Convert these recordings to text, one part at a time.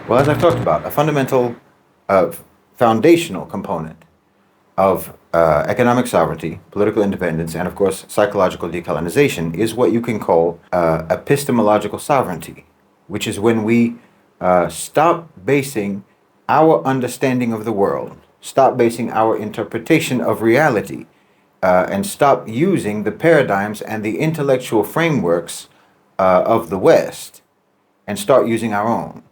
Well, as I've talked about, a fundamental, foundational component of economic sovereignty, political independence, and of course psychological decolonization is what you can call epistemological sovereignty, which is when we stop basing our understanding of the world, stop basing our interpretation of reality, and stop using the paradigms and the intellectual frameworks of the West and start using our own.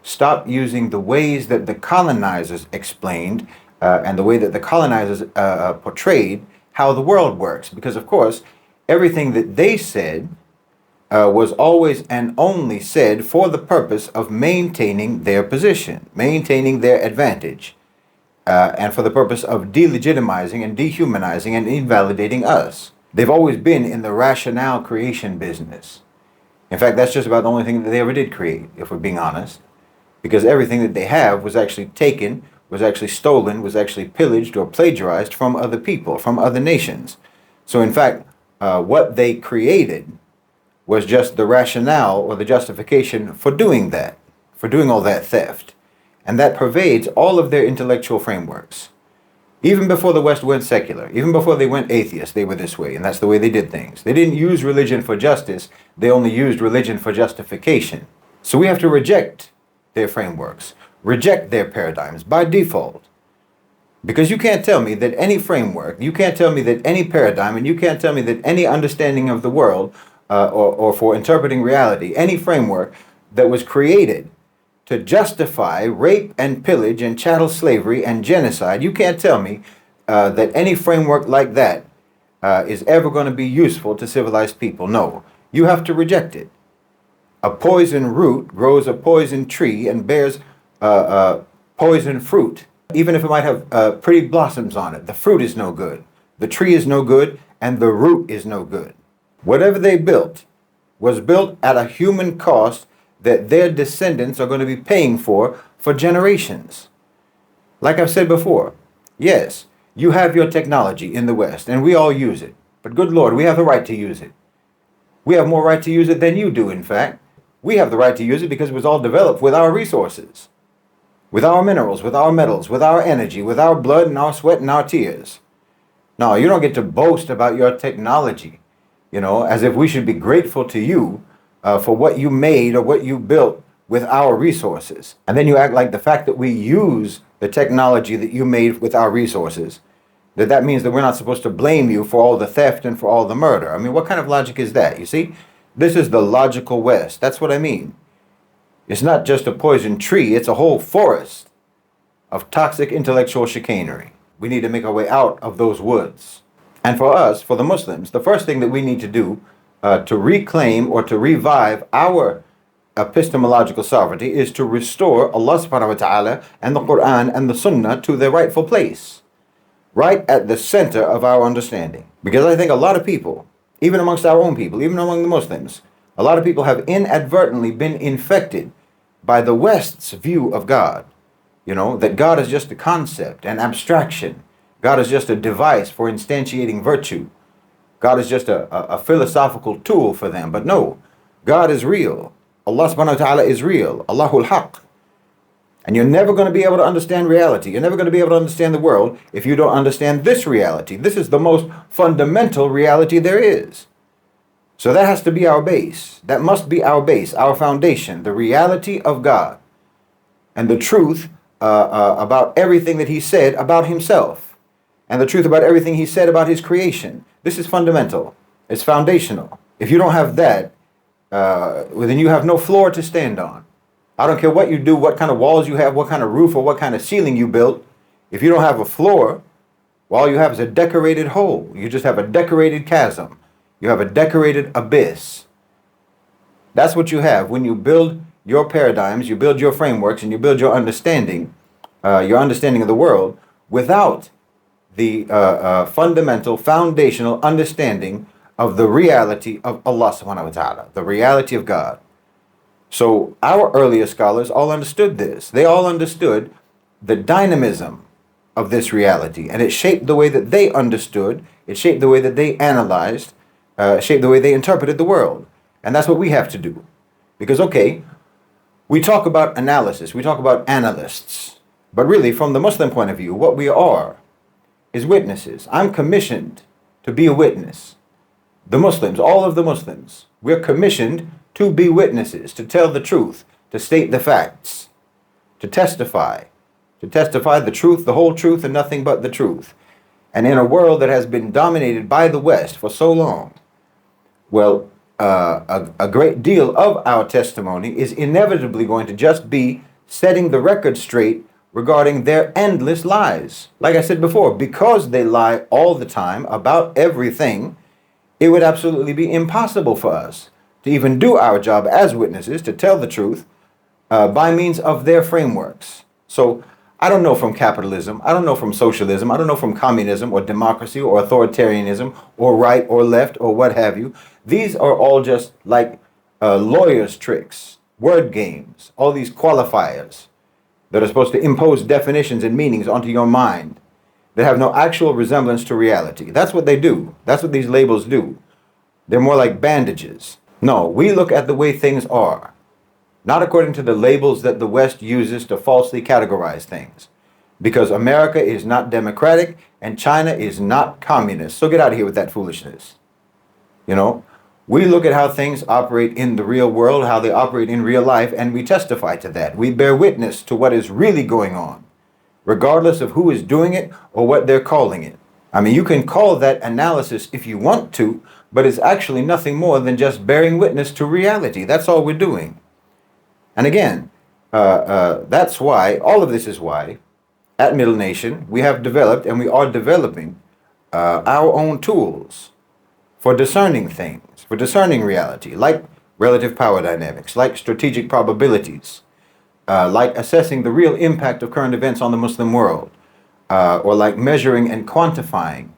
Stop using the ways that the colonizers explained and the way that the colonizers portrayed how the world works. Because, of course, everything that they said was always and only said for the purpose of maintaining their position, maintaining their advantage, and for the purpose of delegitimizing and dehumanizing and invalidating us. They've always been in the rationale creation business. In fact, that's just about the only thing that they ever did create, if we're being honest. Because everything that they have was actually taken, was actually stolen, was actually pillaged or plagiarized from other people, from other nations. So in fact, what they created was just the rationale or the justification for doing that, for doing all that theft. And that pervades all of their intellectual frameworks. Even before the West went secular, even before they went atheist, they were this way, and that's the way they did things. They didn't use religion for justice, they only used religion for justification. So we have to reject their frameworks, reject their paradigms by default. Because you can't tell me that any framework, you can't tell me that any paradigm, and you can't tell me that any understanding of the world, or for interpreting reality, any framework that was created to justify rape and pillage and chattel slavery and genocide, you can't tell me that any framework like that is ever going to be useful to civilized people. No, you have to reject it. A poison root grows a poison tree and bears poison fruit. Even if it might have pretty blossoms on it, the fruit is no good. The tree is no good, and the root is no good. Whatever they built was built at a human cost that their descendants are going to be paying for generations. Like I've said before, yes, you have your technology in the West, and we all use it. But good Lord, we have the right to use it. We have more right to use it than you do, in fact. We have the right to use it because it was all developed with our resources, with our minerals, with our metals, with our energy, with our blood and our sweat and our tears. No, you don't get to boast about your technology, as if we should be grateful to you for what you made or what you built with our resources. And then you act like the fact that we use the technology that you made with our resources, that means that we're not supposed to blame you for all the theft and for all the murder. I mean, what kind of logic is that? You see, this is the logical West. That's what I mean. It's not just a poison tree, it's a whole forest of toxic intellectual chicanery. We need to make our way out of those woods. And for us, for the Muslims, the first thing that we need to do to reclaim or to revive our epistemological sovereignty is to restore Allah subhanahu wa ta'ala and the Quran and the Sunnah to their rightful place, right at the center of our understanding. Because I think a lot of people, even amongst our own people, even among the Muslims, a lot of people have inadvertently been infected by the West's view of God. That God is just a concept, an abstraction. God is just a device for instantiating virtue. God is just a philosophical tool for them. But no, God is real. Allah subhanahu wa ta'ala is real. Allahul Haqq. And you're never going to be able to understand reality. You're never going to be able to understand the world if you don't understand this reality. This is the most fundamental reality there is. So that has to be our base. That must be our base, our foundation, the reality of God and the truth about everything that he said about himself and the truth about everything he said about his creation. This is fundamental. It's foundational. If you don't have that, then you have no floor to stand on. I don't care what you do, what kind of walls you have, what kind of roof or what kind of ceiling you built. If you don't have a floor, well, all you have is a decorated hole. You just have a decorated chasm. You have a decorated abyss. That's what you have when you build your paradigms, you build your frameworks, and you build your understanding of the world without the fundamental, foundational understanding of the reality of Allah subhanahu wa ta'ala, the reality of God. So our earlier scholars all understood this. They all understood the dynamism of this reality, and it shaped the way that they understood, it shaped the way that they analyzed, shaped the way they interpreted the world. And that's what we have to do. Because, okay, We talk about analysis, we talk about analysts, but really from the Muslim point of view, what we are is witnesses. I'm commissioned to be a witness. The Muslims, all of the Muslims, we're commissioned to be witnesses, to tell the truth, to state the facts, to testify the truth, the whole truth, and nothing but the truth. And in a world that has been dominated by the West for so long, well, a great deal of our testimony is inevitably going to just be setting the record straight regarding their endless lies. Like I said before, because they lie all the time about everything, it would absolutely be impossible for us to even do our job as witnesses, to tell the truth by means of their frameworks. So I don't know from capitalism, I don't know from socialism, I don't know from communism or democracy or authoritarianism or right or left or what have you. These are all just like lawyers' tricks, word games, all these qualifiers that are supposed to impose definitions and meanings onto your mind that have no actual resemblance to reality. That's what they do. That's what these labels do. They're more like bandages. No, we look at the way things are, not according to the labels that the West uses to falsely categorize things. Because America is not democratic and China is not communist. So get out of here with that foolishness. You know, we look at how things operate in the real world, how they operate in real life, and we testify to that. We bear witness to what is really going on, regardless of who is doing it or what they're calling it. I mean, you can call that analysis if you want to, but it's actually nothing more than just bearing witness to reality. That's all we're doing. And again, that's why, all of this is why, at Middle Nation, we have developed and we are developing our own tools for discerning things, for discerning reality, like relative power dynamics, like strategic probabilities, like assessing the real impact of current events on the Muslim world, or like measuring and quantifying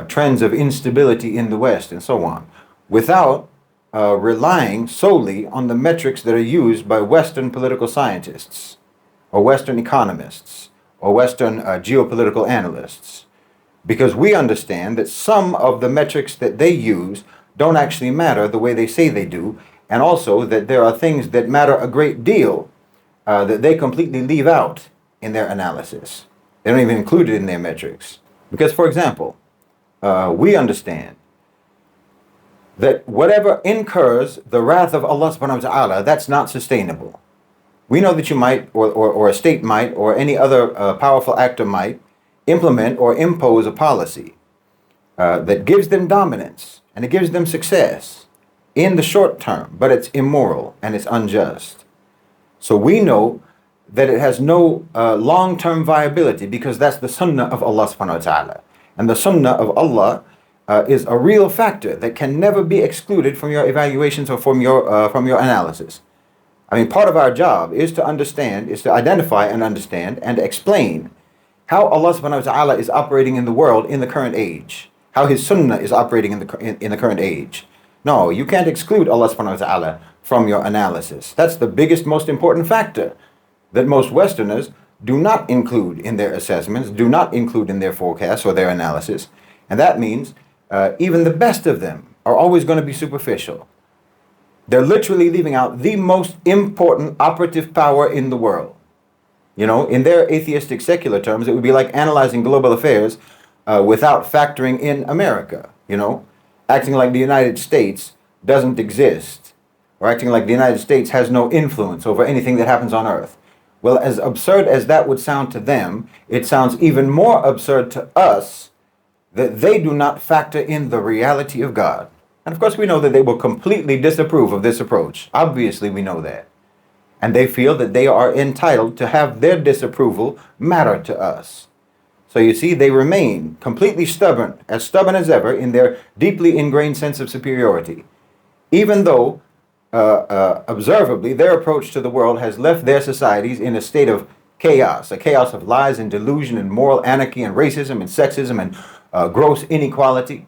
trends of instability in the West and so on, without relying solely on the metrics that are used by Western political scientists, or Western economists, or Western geopolitical analysts. Because we understand that some of the metrics that they use don't actually matter the way they say they do, and also that there are things that matter a great deal that they completely leave out in their analysis. They don't even include it in their metrics. Because, for example, we understand that whatever incurs the wrath of Allah subhanahu wa ta'ala, that's not sustainable. We know that you might, or a state might, or any other powerful actor might, implement or impose a policy that gives them dominance and it gives them success in the short term, but it's immoral and it's unjust. So we know that it has no long-term viability because that's the sunnah of Allah subhanahu wa ta'ala. And the sunnah of Allah is a real factor that can never be excluded from your evaluations or from your analysis. I mean, part of our job is to understand, is to identify and understand and explain how Allah subhanahu wa ta'ala is operating in the world in the current age, how his sunnah is operating in the current age. No, you can't exclude Allah subhanahu wa ta'ala from your analysis. That's the biggest, most important factor that most Westerners do not include in their assessments, do not include in their forecasts or their analysis. And that means even the best of them are always going to be superficial. They're literally leaving out the most important operative power in the world. You know, in their atheistic secular terms, it would be like analyzing global affairs without factoring in America, you know, acting like the United States doesn't exist, or acting like the United States has no influence over anything that happens on Earth. Well, as absurd as that would sound to them, it sounds even more absurd to us that they do not factor in the reality of God. And of course, we know that they will completely disapprove of this approach. Obviously, we know that. And they feel that they are entitled to have their disapproval matter to us. So you see, they remain completely stubborn as ever in their deeply ingrained sense of superiority, even though observably their approach to the world has left their societies in a state of chaos, a chaos of lies and delusion and moral anarchy and racism and sexism and gross inequality.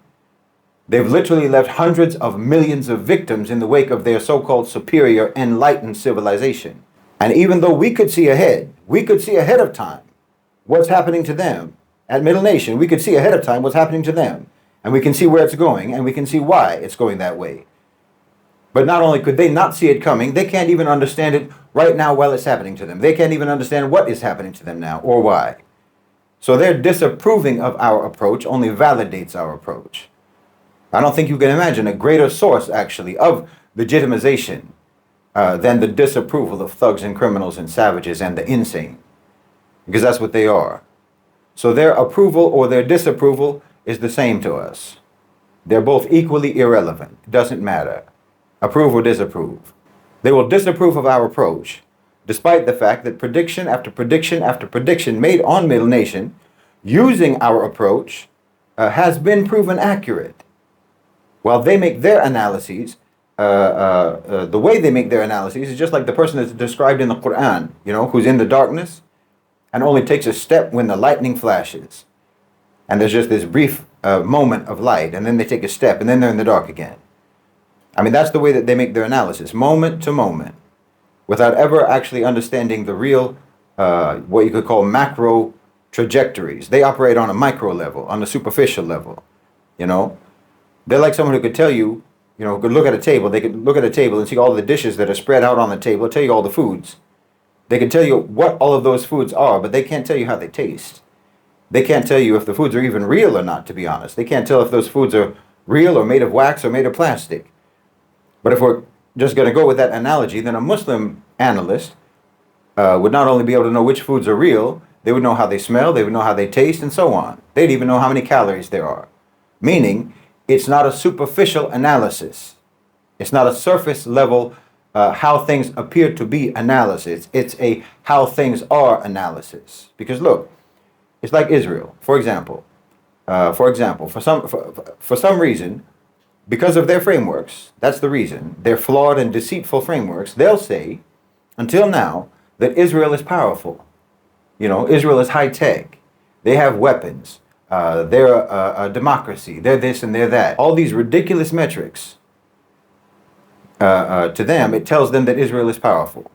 They've literally left hundreds of millions of victims in the wake of their so-called superior enlightened civilization. And even though we could see ahead of time what's happening to them at Middle Nation, we could see ahead of time what's happening to them. And we can see where it's going, and we can see why it's going that way. But not only could they not see it coming, they can't even understand it right now while it's happening to them. They can't even understand what is happening to them now or why. So their disapproving of our approach only validates our approach. I don't think you can imagine a greater source, actually, of legitimization than the disapproval of thugs and criminals and savages and the insane. Because that's what they are. So their approval or their disapproval is the same to us. They're both equally irrelevant. It doesn't matter. Approve or disapprove. They will disapprove of our approach, despite the fact that prediction after prediction after prediction made on Middle Nation using our approach has been proven accurate. While they make their analyses, the way they make their analyses is just like the person that's described in the Quran, who's in the darkness and only takes a step when the lightning flashes. And there's just this brief moment of light, and then they take a step, and then they're in the dark again. I mean, that's the way that they make their analysis, moment to moment, without ever actually understanding the real, what you could call macro trajectories. They operate on a micro level, on a superficial level, They're like someone who could tell you, who could look at a table. They could look at a table and see all the dishes that are spread out on the table, tell you all the foods. They can tell you what all of those foods are, but they can't tell you how they taste. They can't tell you if the foods are even real or not, to be honest. They can't tell if those foods are real or made of wax or made of plastic. But if we're just going to go with that analogy, then a Muslim analyst would not only be able to know which foods are real, they would know how they smell, they would know how they taste, and so on. They'd even know how many calories there are. Meaning, it's not a superficial analysis. It's not a surface level how things appear to be analysis. It's a how things are analysis. Because look, it's like Israel, for example. For some reason, because of their frameworks, that's the reason, their flawed and deceitful frameworks, they'll say, until now, that Israel is powerful. Israel is high tech. They have weapons. They're a democracy. They're this and they're that. All these ridiculous metrics, to them, it tells them that Israel is powerful.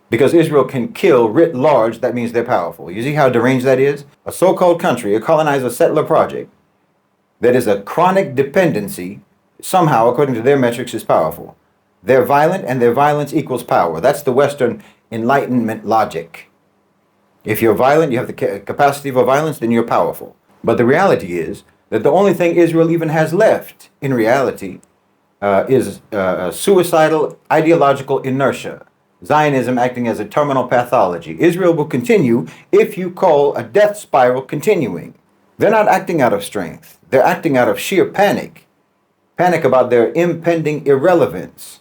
Because Israel can kill writ large, that means they're powerful. You see how deranged that is? A so-called country, a colonizer settler project, that is a chronic dependency, somehow, according to their metrics, is powerful. They're violent, and their violence equals power. That's the Western Enlightenment logic. If you're violent, you have the capacity for violence, then you're powerful. But the reality is that the only thing Israel even has left, in reality, is suicidal ideological inertia. Zionism acting as a terminal pathology. Israel will continue if you call a death spiral continuing. They're not acting out of strength. They're acting out of sheer panic. Panic about their impending irrelevance.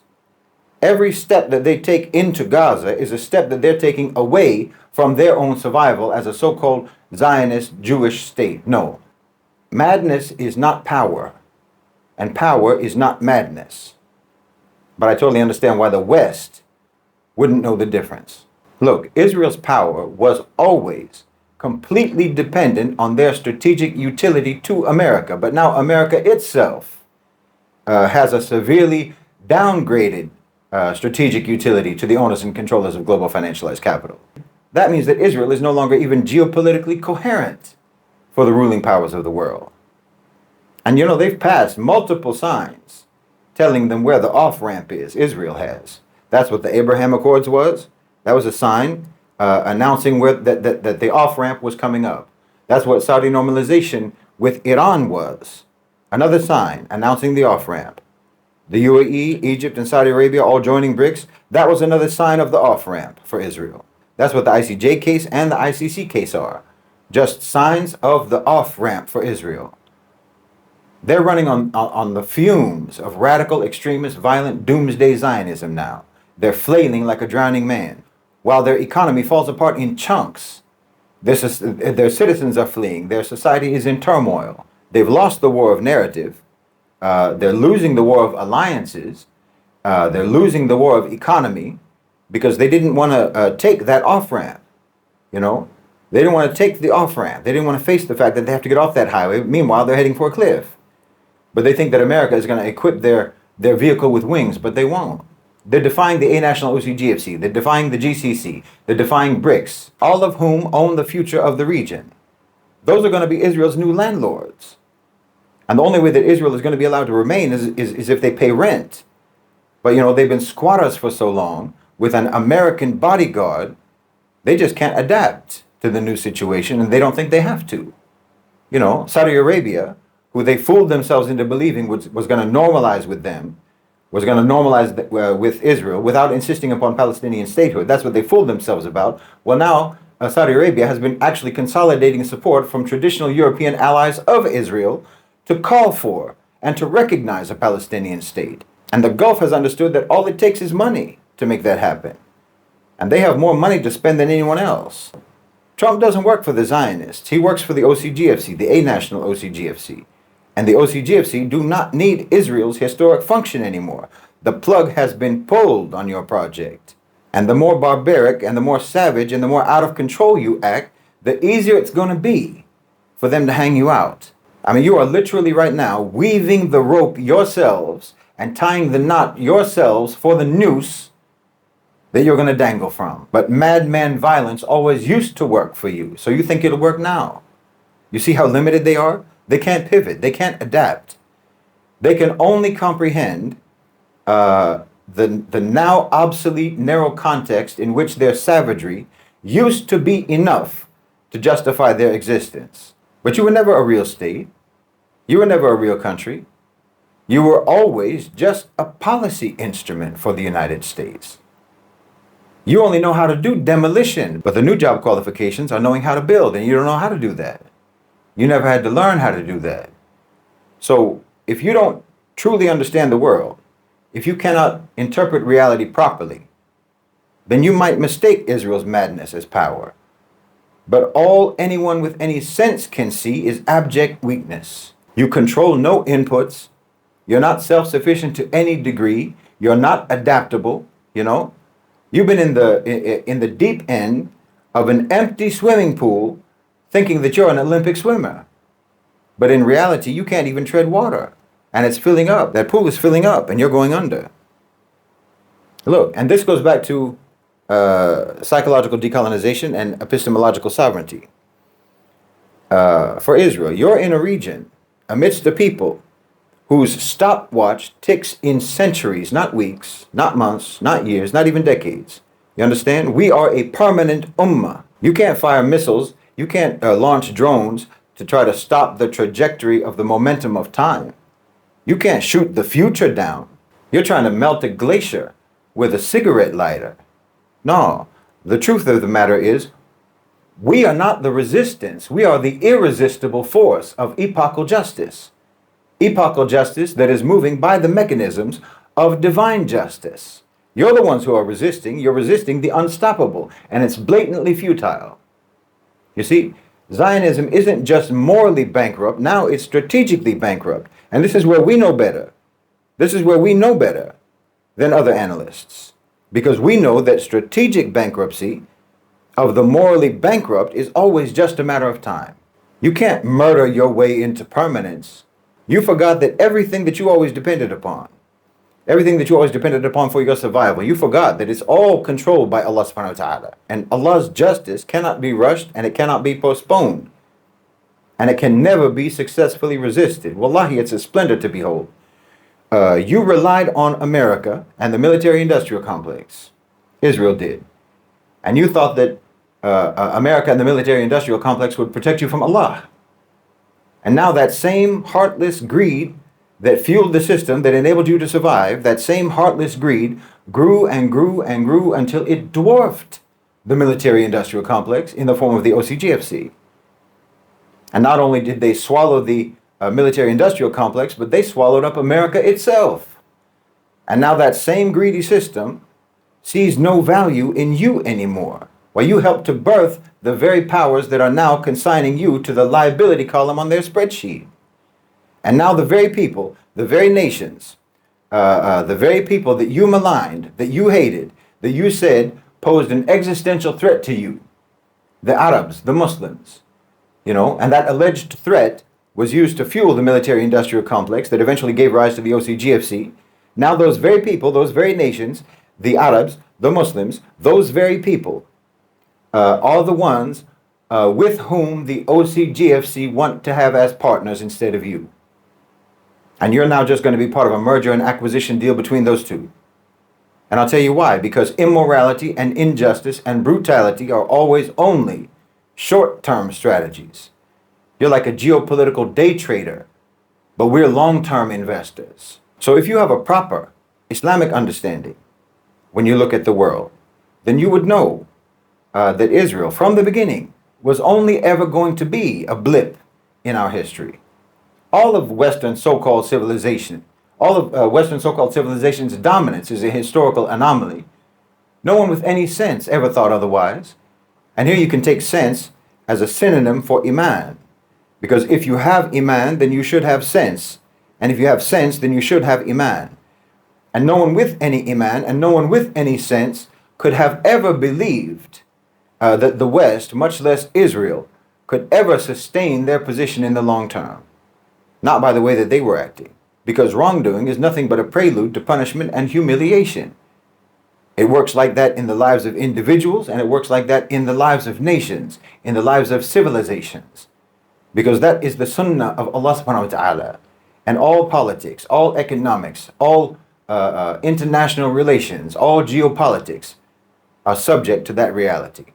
Every step that they take into Gaza is a step that they're taking away from their own survival as a so-called Zionist Jewish state. No. Madness is not power. And power is not madness. But I totally understand why the West wouldn't know the difference. Look, Israel's power was always completely dependent on their strategic utility to America. But now America itself has a severely downgraded strategic utility to the owners and controllers of global financialized capital. That means that Israel is no longer even geopolitically coherent for the ruling powers of the world. And they've passed multiple signs telling them where the off-ramp is. Israel has. That's what the Abraham Accords was. That was a sign announcing that the off-ramp was coming up. That's what Saudi normalization with Iran was. Another sign announcing the off-ramp. The UAE, Egypt, and Saudi Arabia all joining BRICS. That was another sign of the off-ramp for Israel. That's what the ICJ case and the ICC case are. Just signs of the off-ramp for Israel. They're running on the fumes of radical, extremist, violent, doomsday Zionism now. They're flailing like a drowning man, while their economy falls apart in chunks. Their citizens are fleeing. Their society is in turmoil. They've lost the war of narrative. They're losing the war of alliances. They're losing the war of economy because they didn't want to take that off-ramp. They didn't want to take the off-ramp. They didn't want to face the fact that they have to get off that highway. Meanwhile, they're heading for a cliff. But they think that America is going to equip their vehicle with wings, but they won't. They're defying the A-National OCGFC. They're defying the GCC. They're defying BRICS, all of whom own the future of the region. Those are going to be Israel's new landlords. And the only way that Israel is going to be allowed to remain is if they pay rent. But, they've been squatters for so long with an American bodyguard, they just can't adapt to the new situation, and they don't think they have to. Saudi Arabia, who they fooled themselves into believing was going to normalize with them, was going to normalize with Israel without insisting upon Palestinian statehood. That's what they fooled themselves about. Well, now Saudi Arabia has been actually consolidating support from traditional European allies of Israel to call for and to recognize a Palestinian state. And the Gulf has understood that all it takes is money to make that happen. And they have more money to spend than anyone else. Trump doesn't work for the Zionists. He works for the OCGFC, the A-national OCGFC. And the OCGFC do not need Israel's historic function anymore. The plug has been pulled on your project. And the more barbaric and the more savage and the more out of control you act, the easier it's going to be for them to hang you out. I mean, you are literally right now weaving the rope yourselves and tying the knot yourselves for the noose that you're going to dangle from. But madman violence always used to work for you, so you think it'll work now. You see how limited they are? They can't pivot. They can't adapt. They can only comprehend the now obsolete narrow context in which their savagery used to be enough to justify their existence. But you were never a real state. You were never a real country. You were always just a policy instrument for the United States. You only know how to do demolition, but the new job qualifications are knowing how to build, and you don't know how to do that. You never had to learn how to do that. So if you don't truly understand the world, if you cannot interpret reality properly, then you might mistake Israel's madness as power. But all anyone with any sense can see is abject weakness. You control no inputs. You're not self-sufficient to any degree. You're not adaptable, You've been in the deep end of an empty swimming pool thinking that you're an Olympic swimmer. But in reality, you can't even tread water. And it's filling up. That pool is filling up and you're going under. Look, and this goes back to psychological decolonization and epistemological sovereignty. For Israel, you're in a region amidst the people whose stopwatch ticks in centuries, not weeks, not months, not years, not even decades. You understand? We are a permanent ummah. You can't fire missiles. You can't launch drones to try to stop the trajectory of the momentum of time. You can't shoot the future down. You're trying to melt a glacier with a cigarette lighter. No, the truth of the matter is, we are not the resistance. We are the irresistible force of epochal justice. Epochal justice that is moving by the mechanisms of divine justice. You're the ones who are resisting. You're resisting the unstoppable, and it's blatantly futile. You see, Zionism isn't just morally bankrupt. Now it's strategically bankrupt. And this is where we know better. This is where we know better than other analysts. Because we know that strategic bankruptcy of the morally bankrupt is always just a matter of time. You can't murder your way into permanence. You forgot that everything that you always depended upon, for your survival, you forgot that it's all controlled by Allah subhanahu wa ta'ala. And Allah's justice cannot be rushed and it cannot be postponed. And it can never be successfully resisted. Wallahi, it's a splendor to behold. You relied on America and the military-industrial complex. Israel did. And you thought that America and the military-industrial complex would protect you from Allah. And now that same heartless greed that fueled the system that enabled you to survive, that same heartless greed grew and grew and grew until it dwarfed the military-industrial complex in the form of the OCGFC. And not only did they swallow the military-industrial complex, but they swallowed up America itself. And now that same greedy system sees no value in you anymore. Well, you helped to birth the very powers that are now consigning you to the liability column on their spreadsheet. And now the very people, the very nations, the very people that you maligned, that you hated, that you said posed an existential threat to you, the Arabs, the Muslims, and that alleged threat was used to fuel the military-industrial complex that eventually gave rise to the OCGFC. Now those very people, those very nations, the Arabs, the Muslims, those very people are the ones with whom the OCGFC want to have as partners instead of you. And you're now just going to be part of a merger and acquisition deal between those two. And I'll tell you why. Because immorality and injustice and brutality are always only short-term strategies. You're like a geopolitical day trader, but we're long-term investors. So if you have a proper Islamic understanding when you look at the world, then you would know that Israel, from the beginning, was only ever going to be a blip in our history. All of Western so-called civilization, all of Western so-called civilization's dominance is a historical anomaly. No one with any sense ever thought otherwise. And here you can take sense as a synonym for iman. Because if you have iman, then you should have sense. And if you have sense, then you should have iman. And no one with any iman and no one with any sense could have ever believed that the West, much less Israel, could ever sustain their position in the long term. Not by the way that they were acting. Because wrongdoing is nothing but a prelude to punishment and humiliation. It works like that in the lives of individuals, and it works like that in the lives of nations, in the lives of civilizations. Because that is the sunnah of Allah subhanahu wa ta'ala. And all politics, all economics, all international relations, all geopolitics are subject to that reality.